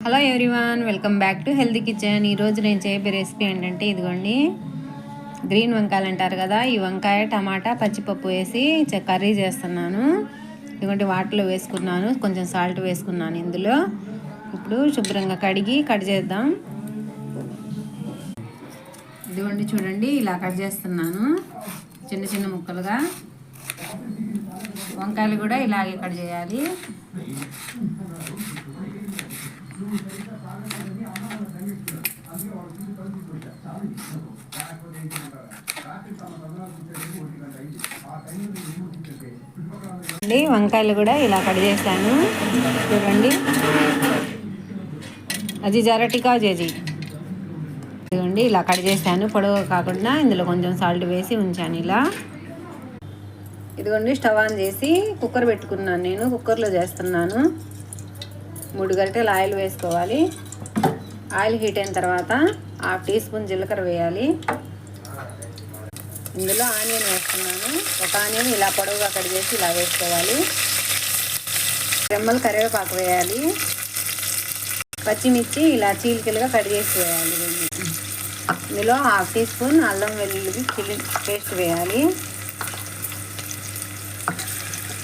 Hello everyone, welcome back to healthy kitchen. ఈరోజు నేను చేయబోయే రెసిపీ ఏంటంటే ఇదిగోండి, గ్రీన్ వంకాయలు అంటారు కదా, ఈ వంకాయ టమాటా పచ్చిపప్పు వేసి కర్రీ చేస్తున్నాను. ఇదిగోండి వాటర్లో వేసుకున్నాను, కొంచెం సాల్ట్ వేసుకున్నాను ఇందులో. ఇప్పుడు శుభ్రంగా కడిగి కట్ చేద్దాం. ఇదిగోండి చూడండి, ఇలా కట్ చేస్తున్నాను చిన్న చిన్న ముక్కలుగా. వంకాయలు కూడా ఇలాగే కట్ చేయాలి. వంకాయలు కూడా ఇలా కట్ చేశాను చూడండి. అది జరటికా జేజీ. ఇదిగోండి ఇలా కట్ చేశాను, పొడవు కాకుండా. ఇందులో కొంచెం సాల్ట్ వేసి ఉంచాను ఇలా. ఇదిగోండి స్టవ్ ఆన్ చేసి కుక్కర్ పెట్టుకున్నాను. నేను కుక్కర్లో చేస్తున్నాను. 3 గరిటెలు ఆయిల్ వేసుకోవాలి. ఆయిల్ హీట్ అయిన తర్వాత 1/2 టీ స్పూన్ జీలకర్ర వేయాలి. ఇందులో ఆనియన్ వేస్తున్నాను. ఒక ఆనియన్ ఇలా పొడవుగా కట్ చేసి ఇలా వేసుకోవాలి. రెమ్మలు కరివేపాకు వేయాలి. పచ్చిమిర్చి ఇలా చీలికలుగా కట్ చేసి వేయాలి. ఇందులో 1/2 టీ స్పూన్ అల్లం వెల్లుల్లి పేస్ట్ వేయాలి.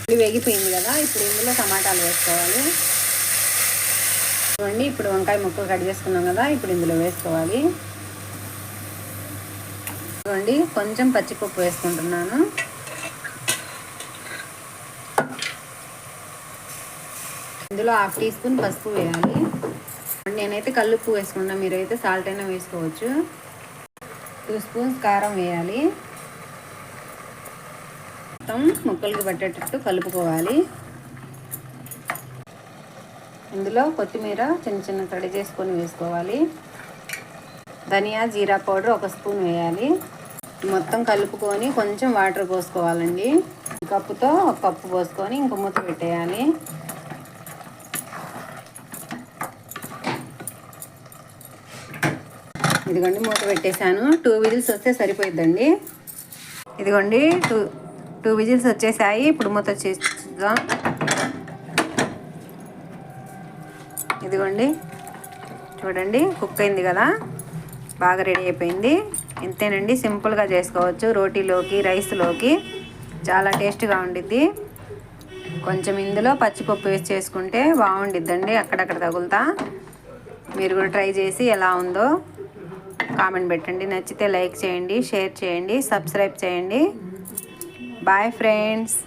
ఇది వేగిపోయింది కదా, ఇప్పుడు ఇందులో టమాటాలు వేసుకోవాలి. చూడండి, ఇప్పుడు వంకాయ ముక్కలు కట్ చేసుకున్నాం కదా, ఇప్పుడు ఇందులో వేసుకోవాలి. చూడండి, కొంచెం పచ్చిపప్పు వేసుకుంటున్నాను. ఇందులో 1/2 టీ స్పూన్ పసుపు వేయాలి. నేనైతే కల్లుప్పు వేసుకున్నా, మీరైతే సాల్ట్ అయినా వేసుకోవచ్చు. 2 స్పూన్స్ కారం వేయాలి. మొత్తం ముక్కలకి పట్టేటట్టు కలుపుకోవాలి. ఇందులో కొత్తిమీర చిన్న చిన్న కడి చేసుకొని వేసుకోవాలి. ధనియా జీరా పౌడర్ 1 స్పూన్ వేయాలి. మొత్తం కలుపుకొని కొంచెం వాటర్ పోసుకోవాలండి. కప్పుతో 1 కప్పు పోసుకొని ఇంకో మూత పెట్టేయాలి. ఇదిగోండి మూత పెట్టేశాను. 2 విజిల్స్ వస్తే సరిపోయిద్దండి. ఇదిగోండి 2 విజిల్స్ వచ్చేసాయి. ఇప్పుడు మూత చేద్దాం. ఇదిగోండి చూడండి, కుక్ అయింది కదా, బాగా రెడీ అయిపోయింది. ఇంతేనండి, సింపుల్గా చేసుకోవచ్చు. రోటీలోకి రైస్లోకి చాలా టేస్ట్గా ఉండిద్ది. కొంచెం ఇందులో పచ్చిపప్పు వేసి చేసుకుంటే బాగుండిద్దండి, అక్కడక్కడ తగులుతా. మీరు కూడా ట్రై చేసి ఎలా ఉందో కామెంట్ పెట్టండి. నచ్చితే లైక్ చేయండి, షేర్ చేయండి, సబ్స్క్రైబ్ చేయండి. Bye friends.